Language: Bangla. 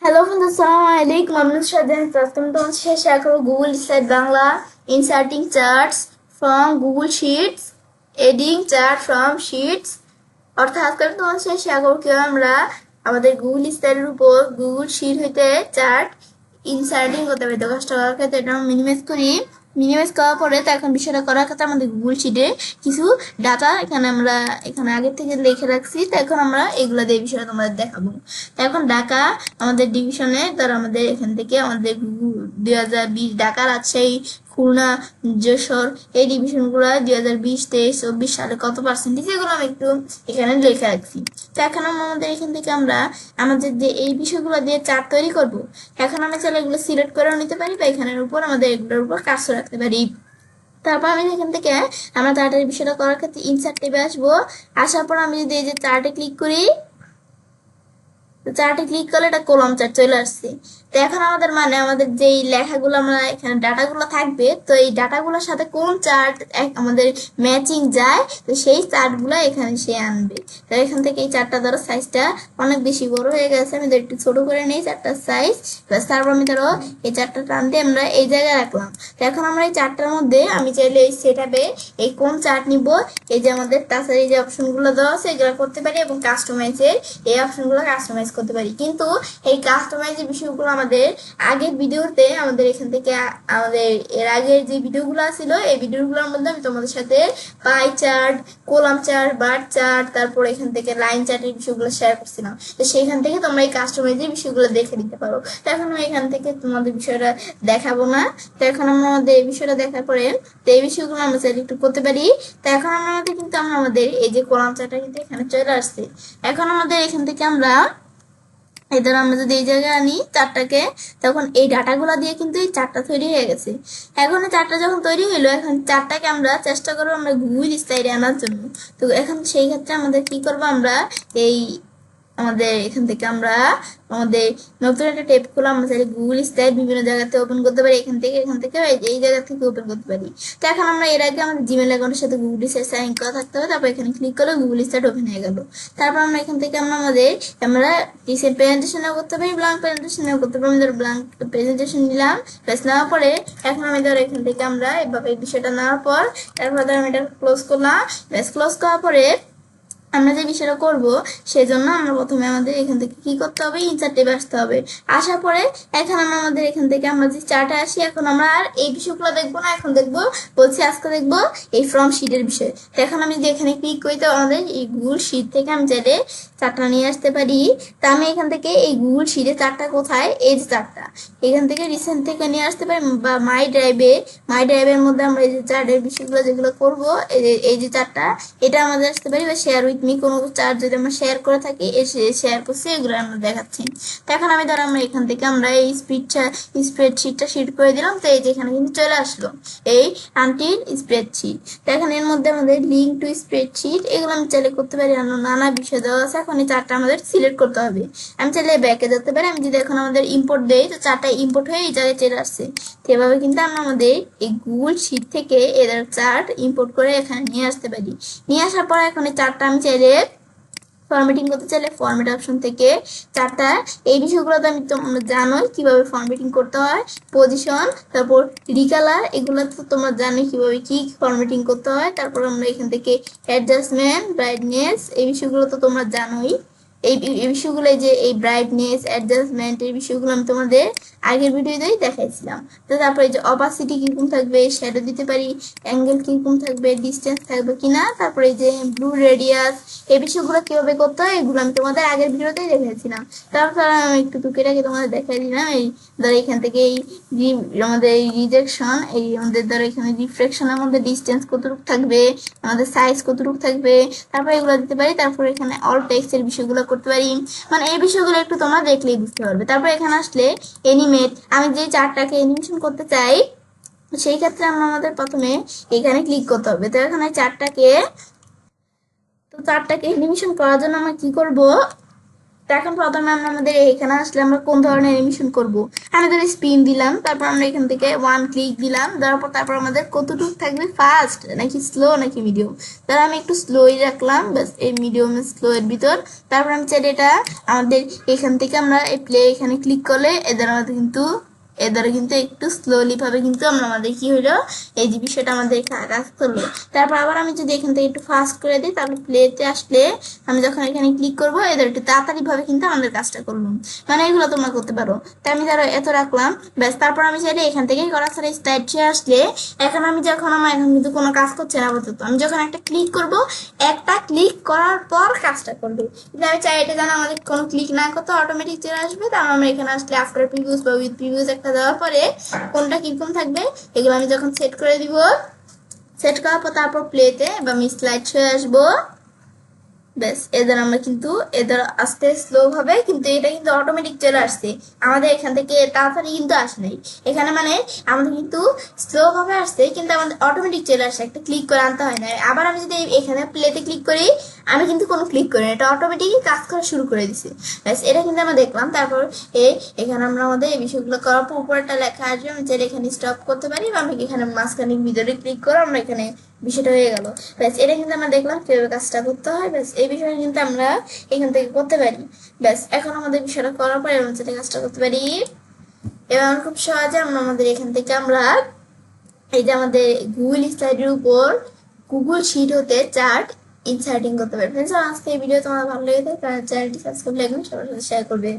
হ্যালো ফ্রেন্ডস, আসসালামু আলাইকুম। আপনাদের সাথে প্রথম তোমার শেষ শেয়ার করবো Google slide Bangla inserting charts from Google shits, adding chart from shits. অর্থাৎ আজকে আমি তোমার শেষ শেয়ার করবো কিভাবে আমরা আমাদের গুগল স্লাইডের উপর গুগল শিট হইতে চার্ট ইনসার্টিং করতে পারি। তো কাজটা করার ক্ষেত্রে এটা মিনিমাইজ করি। মিনিমাইজ করার পরে তো এখন বিষয়টা করার ক্ষেত্রে আমাদের গুগল শিটে কিছু ডাটা এখানে আগের থেকে লিখে রাখছি। তো এখন আমরা এগুলো দিয়ে বিষয়টা তোমাদের দেখাবো। তো এখন ঢাকা আমাদের ডিভিশনে ধর আমাদের এখান থেকে আমাদের 2020 ঢাকা রাজশাহী খুলনা যশোর এই ডিভিশনগুলো 2020 23 24 সালে কত পার্সেন্টেজ এগুলো আমি একটু এখানে লিখে রাখছি। তো এখন আমাদের এখান থেকে আমরা আমাদের যে এই বিষয়গুলো দিয়ে চার্ট তৈরি করব। এখন আমরা চাইলে এগুলো সিলেক্ট করেও নিতে পারি বা এখানের উপর আমাদের এগুলোর উপর কাজ রাখতে পারি। তারপর আমি এখান থেকে আমরা চার্টের বিষয়টা করার ক্ষেত্রে ইনসার্ট ট্যাবে আসবো। আসার পর আমি যদি এই যে চার্টে ক্লিক করি, চার্টে ক্লিক করলে এটা কলাম চার্ট চলে আসছে। তো এখন আমাদের আমাদের যেই লেখাগুলো আমরা এখানে ডাটাগুলো থাকবে, তো এই ডাটাগুলোর সাথে কোন চার্ট আমাদের ম্যাচিং যায়, তো সেই চার্টগুলো এখানে সে আনবে। তো এখান থেকে এই চার্টটা ধরো সাইজটা অনেক বেশি বড় হয়ে গেছে, আমি একটু ছোট করে নিই চার্টটার সাইজ। তারপর আমি ধরো এই চার্টটা টানতে আমরা এই জায়গায় রাখলাম। তো এখন আমরা এই চার্টটার মধ্যে আমি চাইলে এই সেটআপে এই কোন চার্ট নিব, এই যে আমাদের টাচের এই যে অপশনগুলো দেওয়া আছে এগুলো করতে পারি, এবং কাস্টমাইজের এই অপশনগুলো কাস্টমাইজ করতে পারি। কিন্তু এই কাস্টমাইজের বিষয়গুলো আমাদের আগের ভিডিওতে আমাদের এখান থেকে আমাদের এর আগের যে ভিডিওগুলো ছিল এই ভিডিওগুলোর মধ্যে আমি তোমাদের সাথে pie chart, column chart, bar chart, তারপর এখান থেকে লাইন চার্টের বিষয়গুলো শেয়ার করছিলাম। তো সেখান থেকে তোমরা এই কাস্টমাইজের বিষয়গুলো দেখে নিতে পারো। তো এখন আমি এখান থেকে তোমাদের বিষয়টা দেখাবো না। তো এখন আমরা আমাদের এই বিষয়টা দেখার পরে তো এই বিষয়গুলো আমরা চাইলে একটু করতে পারি। তো এখন আমরা আমাদের এই যে কলাম চার্টটা কিন্তু এখানে চলে আসছে। এখন আমাদের এখান থেকে আমরা এদের আমরা যদি এই জায়গায় আনি চারটাকে, তখন এই ডাটাগুলো দিয়ে কিন্তু এই চারটা তৈরি হয়ে গেছে। এখন এই চারটা যখন তৈরি হইলো, এখন চারটাকে আমরা চেষ্টা করবো আমরা গুগল স্লাইডে আনার জন্য। তো এখন সেই ক্ষেত্রে আমাদের কি করবো, আমরা এই আমাদের এখান থেকে আমরা আমাদের নতুন একটা ট্যাব খুলে আমরা চাইলে গুগল স্লাইড বিভিন্ন জায়গাতে ওপেন করতে পারি। এখান থেকে এই জায়গা থেকে ওপেন করতে পারি। তো এখন আমরা এর আগে আমাদের জিমেল অ্যাকাউন্টের সাথে গুগল স্লাইড সাইন করা থাকতে হবে। তারপর এখানে ক্লিক করলে গুগল স্লাইড ওপেন হয়ে গেল। তারপর আমরা এখান থেকে আমরা রিসেন্ট প্রেজেন্টেশনও করতে পারি, ব্ল্যাঙ্ক প্রেজেন্টেশনও করতে পারি। আমি ধরো ব্ল্যাঙ্ক প্রেজেন্টেশন নিলাম, ব্যাস নেওয়ার পরে এখন আমি ধরো এখান থেকে আমরা এভাবে বিষয়টা নেওয়ার পর তারপর ধরো আমি এটা ক্লোজ করলাম। ব্যাস ক্লোজ করার পরে আমরা যে বিষয়টা করব সেজন্য আমরা প্রথমে আমাদের এখান থেকে কি করতে হবে, ইনসার্ট ট্যাবে আসতে হবে। আসার পরে এখন আমরা আমাদের এখান থেকে আমরা যে চার্টে আসি, এখন আমরা আর এই বিষয়গুলো দেখবো না, এখন দেখবো বলছি আজকে দেখবো এই ফ্রম শিটের বিষয়। তো এখন আমি যে এখানে ক্লিক করি, তো আমাদের এই গুগল শিট থেকে আমি চাইলে চারটা নিয়ে আসতে পারি। তা আমি এখান থেকে এই গুগল শিটে চারটা কোথায়, এই যে চারটা এখান থেকে রিসেন্ট থেকে নিয়ে আসতে পারি, বা মাই ড্রাইভের মধ্যে আমরা এই যে চার্টের বিষয়গুলো যেগুলো করবো এই যে চারটা এটা আমাদের আসতে পারি, বা শেয়ার উইথ মি কোনো চার্ট যদি আমরা শেয়ার করে থাকি শেয়ার করছি এগুলো আমরা দেখাচ্ছি। তো এখন আমি ধরো আমরা এখান থেকে আমরা এই স্প্রেডশিটটা শিট করে দিলাম। তো এই যে এখানে কিন্তু চলে আসলো এই আনটিল স্প্রেডশিট। তো এখন এর মধ্যে আমাদের লিঙ্ক টু স্প্রেডশিট এগুলো আমি চাইলে করতে পারি, নানা বিষয় দেওয়া আছে। এখন এই চার্টটা আমাদের সিলেক্ট করতে হবে। আমি চাইলে ব্যাকে যেতে পারি, আমি যদি এখন আমাদের ইম্পোর্ট দেই তো চার্টটা ইম্পোর্ট হয়ে এই জায়গায় চলে আসছে। তো এভাবে কিন্তু আমরা আমাদের এই গুগল শিট থেকে এদের চার্ট ইম্পোর্ট করে এখানে নিয়ে আসতে পারি। নিয়ে আসার পর এখন এই চার্টটা আমি চাইলে ফরম্যাটিং করতে চাইলে ফরম্যাট অপশন থেকে চার্টটা এই বিষয়গুলো তো আমি তোমরা জানোই কিভাবে ফরম্যাটিং করতে হয়, পজিশন, তারপর রিকালার, এগুলো তো তোমরা জানোই কিভাবে কি ফরম্যাটিং করতে হয়। তারপর আমরা এখান থেকে অ্যাডজাস্টমেন্ট, ব্রাইটনেস এই বিষয়গুলো তো তোমরা জানোই। এই বিষয়গুলো যে এই ব্রাইটনেস, অ্যাডজাস্টমেন্ট এই বিষয়গুলো আমি তোমাদের আগের ভিডিওতেই দেখাইছিলাম। তো তারপরে যে অপাসিটি কিরকম থাকবে, শ্যাডো দিতে পারি, অ্যাঙ্গেল কিরকম থাকবে, ডিস্টেন্স থাকবে কিনা, তারপরে যে ব্লু রেডিয়াস এই বিষয়গুলো কিভাবে করতে হয় এগুলো আমি তোমাদের আগের ভিডিওতেই দেখাইছিলাম। তারপর আমি একটু টুকিটাকি তোমাদের দেখাই দিলাম। এই ধরো এখান থেকে এই আমাদের এই রিজেকশন, এই আমাদের ধরো এখানে রিফ্লেকশনের মধ্যে ডিস্টেন্স কতটুকু থাকবে, আমাদের সাইজ কতটুকু থাকবে, তারপর এগুলো দিতে পারি। তারপর এখানে অল টেক্সট এর বিষয়গুলো করতে পারি, এই বিষয়গুলো একটু তোমরা দেখলেই বুঝতে পারবে। তারপর এখানে আসলে এনিমেট, আমি যে চার্টটাকে অ্যানিমেশন করতে চাই সেই ক্ষেত্রে আমাদের প্রথমে এখানে ক্লিক করতে হবে। তো এখানে চার্টটাকে অ্যানিমেশন করার জন্য আমরা কি করব, তো এখন প্রথমে আমরা আমাদের এখানে আসলে আমরা কোন ধরনের অ্যানিমেশন করব। আমাদের স্পিন দিলাম, তারপর আমরা এখান থেকে ওয়ান ক্লিক দিলাম, দেওয়ার পর তারপর আমাদের কতটুকু থাকবে, ফাস্ট নাকি স্লো নাকি মিডিয়াম। তাহলে আমি একটু স্লোই রাখলাম, ব্যাস এই মিডিয়াম স্লো এর ভিতর। তারপর আমি চাই এটা আমাদের এখান থেকে আমরা এই প্লে এখানে ক্লিক করলে এদের আমাদের কিন্তু একটু স্লোলি ভাবে কিন্তু আমরা আমাদের কি হইলো, এই যে বিষয়টা আমাদের কাজ করলো। তারপর আবার আমি যদি এখান থেকে একটু ফাস্ট করে দিই, তাহলে প্লেতে আসলে আমি যখন এখানে ক্লিক করবো এদের একটু তাড়াতাড়ি ভাবে কিন্তু আমাদের কাজটা করলাম। মানে এগুলো তোমরা করতে পারো। তাই আমি ধরো এত রাখলাম, ব্যাস। তারপর আমি চাইলে এখান থেকেই করা ছাড়া স্টাইল আসলে এখন আমি যখন আমার এখন কিন্তু কোনো কাজ করছে না আপাতত, আমি যখন একটা ক্লিক করব, একটা ক্লিক করার পর কাজটা করবে। কিন্তু আমি চাই এটা যেন আমাদের কোনো ক্লিক না করতে অটোমেটিক চলে আসবে। তারপর আমরা এখানে আসলে আফটার প্রিভিউস বা উইথ প্রিভিউস একটা দেওয়ার পরে কোনটা কিরকম থাকবে এগুলো আমি যখন সেট করে দিব, সেট করার পর তারপর প্লেতে বা আমি স্লাইড হয়ে আসবো, ব্যাস। এদের আমরা কিন্তু এদের আস্তে স্লো ভাবে কিন্তু এটা কিন্তু অটোমেটিক চলে আসছে আমাদের এখান থেকে, তাড়াতাড়ি কিন্তু আসে নাই এখানে। মানে আমাদের কিন্তু স্লো ভাবে আসছে কিন্তু আমাদের অটোমেটিক চলে আসে, একটা ক্লিক করে আনতে হয় না। আবার আমি যদি এখানে প্লেতে ক্লিক করি, আমি কিন্তু কোনো ক্লিক করি না, এটা অটোমেটিকই কাজ করা শুরু করে দিছে, ব্যাস। এটা কিন্তু আমরা দেখলাম। তারপর এখানে আমরা আমাদের এই বিষয়গুলো করার পর উপরটা লেখা আসবে, আমি চাইলে এখানে স্টপ করতে পারি বা আমি এখানে মাঝখানে ভিতরে ক্লিক করে আমরা এখানে বিষয়টা হয়ে গেল, ব্যাস। এটা কিন্তু আমরা দেখলাম কিভাবে কাজটা করতে হয়, ব্যাস। এই বিষয়টা কিন্তু আমরা এখান থেকে করতে পারি, ব্যাস। এখন আমাদের বিষয়টা করার পরে আমরা যেটা কাজটা করতে পারি, এবার খুব সহজে আমরা আমাদের এখান থেকে আমরা এই যে আমাদের গুগল স্লাইডের উপর গুগল শিট হতে চার্ট ইনসার্টিং করতে পারি। ফ্রেন্ডস, আজকে এই ভিডিও তোমার ভালো লেগে থাকে চ্যানেলটি সাবস্ক্রাইব, লাইক, সবার সাথে শেয়ার করবে।